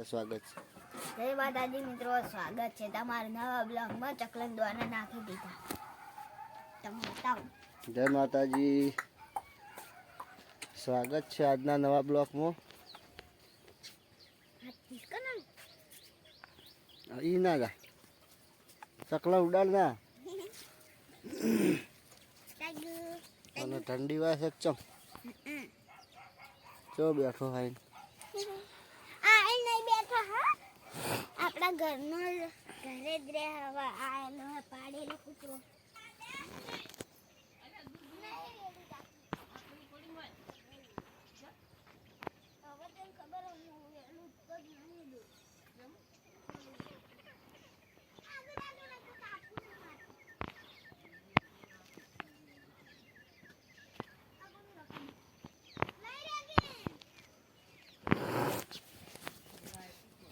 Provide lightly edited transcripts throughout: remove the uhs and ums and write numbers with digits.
તો સ્વાગત છે જય માતાજી મિત્રો, સ્વાગત છે તમારા નવા બ્લોગમાં. ચકલન દ્વારા નાખી દીધા. તમે બતાવો. જય માતાજી, સ્વાગત છે આજના નવા બ્લોગમાં. ઈ ના જા ચકલા ઉડાડ ના અને ઠંડી વાય છે ચમ ચો બેઠો હાઈ આપણા ઘરનો ઘરે જ રહેવા આવેલો પાડેલો કૂતરો.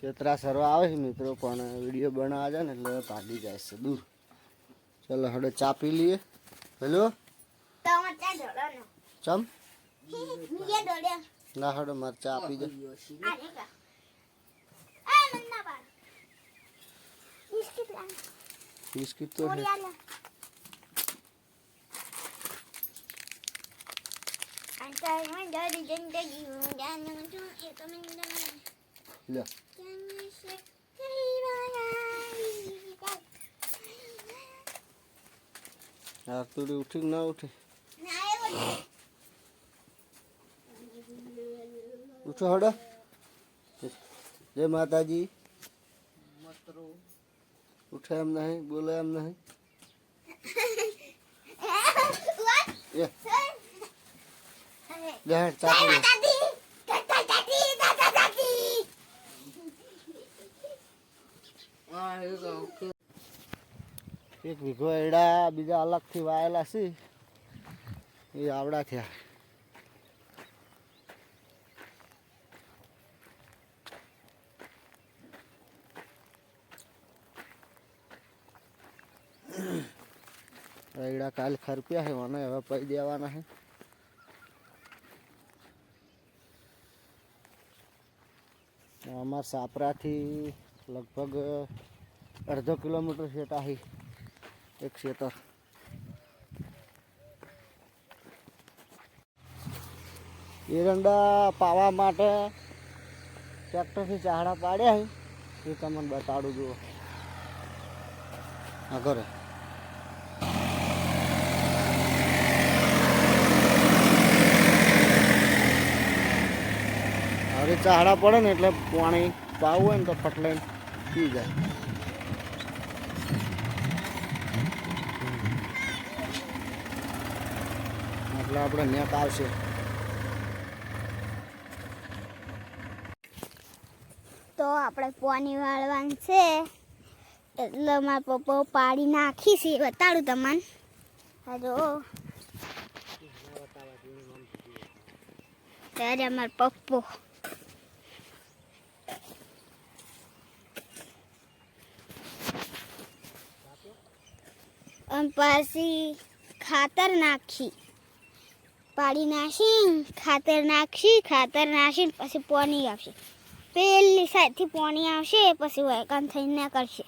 ચેતરા સરવા આવે છે મિત્રો, પણ વિડીયો બનાવવા જાય ને એટલે ભાગી જાય છે દૂર. ચલો હડે ચા પી લઈએ. હેલો ચમ ના હડો મારે ચા આપી દે. બિસ્કિટ તો છે. લે આરતુડી ઉઠી ના ઉઠી? ઉઠો હડો. જય માતાજી. ઉઠે એમ નહીં, બોલે એમ નહીં. એક વીઘો એડા બીજા અલગથી વાયેલા છે, એ આવડા થયા. એડા કાલ ખરપ્યા છે મને, હવે પૈ દેવાના છે. અમારા સાપરાથી લગભગ અડધો કિલોમીટર સેટા છે એક ખેતર. એરંડા પાવા માટે ટ્રેક્ટરથી ચાહડા પાડ્યા છે, એ તમને બતાડું જુઓ. હા ઘરે હવે ચાહડા પડે ને એટલે પાણી પાવું હોય ને તો ફટલાઈને પી જાય. એટલે આપણે નેક આવશે. તો આપણે પાણી વાળવાનું છે, એટલે મારા પપ્પા પાડી નાખી છે. બતાડું તમને. હજો ત્યારે અમારા પપ્પો પછી ખાતર નાખી, પાડી નાખી, ખાતર નાખીને પછી પાણી આવશે. પેલી સાઈડથી પાણી આવશે, પછી વાયકાન થઈને કરશે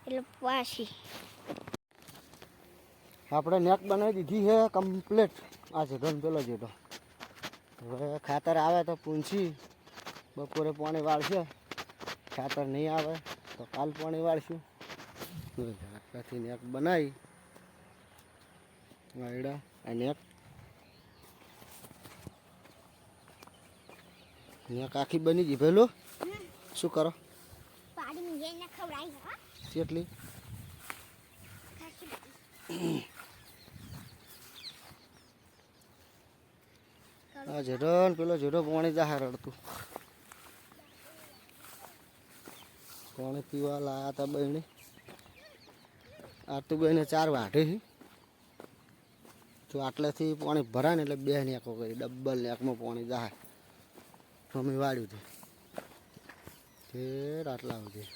એટલે પાછી આપણે નેક બનાવી દીધી છે કમ્પ્લીટ. આ છે ઘન પેલો જેટો. હવે ખાતર આવે તો પૂંછી બપોરે પાણી વાળશે, ખાતર નહીં આવે તો કાલ પાણી વાળશું. આટલાથી નેક બનાવી વાયડા આ નેક આખી બની ગઈ. પેલું શું કરો? કેટલી આ જેઠો પેલો જેઠો પાણી જાહે રડતું. પાણી પીવા લાયા હતા બહેને. આટલું બહેને 4 વાઢે છે. જો આટલેથી પાણી ભરાય ને એટલે 2 નેકો કરી, ડબલ નેકમાં પાણી જાહે. મમ્મી વાળ્યું હતું ફેર આટલા સુધી.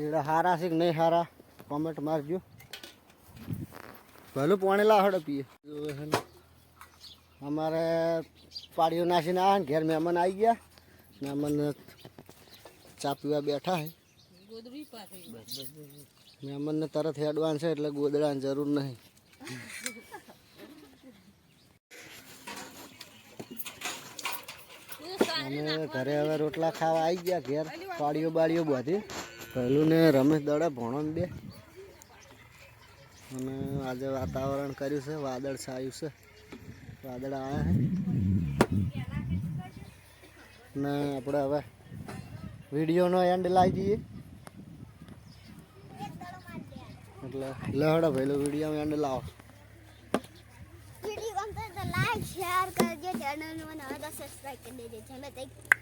એડા હારા છે કે નહીં હારા કોમેન્ટ મારજો. પહેલું પાણી લાવડો પીએ અમારે પાડીઓ નાખીને આવે ને ઘેર મહેમાન આવી ગયા મહેમાન ચા પીવા બેઠા હે મહેમાનને તરત હેડવાન છે એટલે ગોદડાની જરૂર નહીં અમે ઘરે હવે રોટલા ખાવા આવી ગયા ઘેર પાડીઓ બાડીઓ બધી પહેલું ને રમેશ દડા ભણો ને બે અને આજે વાતાવરણ કર્યું છે વાદળ છાયું છે વાદળ આવ્યા છે ને આપણે હવે વિડીયોનો એન્ડ લાવી દઈએ એટલે લહડો ભાઈ વિડીયો એન્ડ લાવો વિડીયો ગમતો તો લાઈક શેર કરજો ચેનલને હવે તો સબસ્ક્રાઇબ કરી દેજો ચલો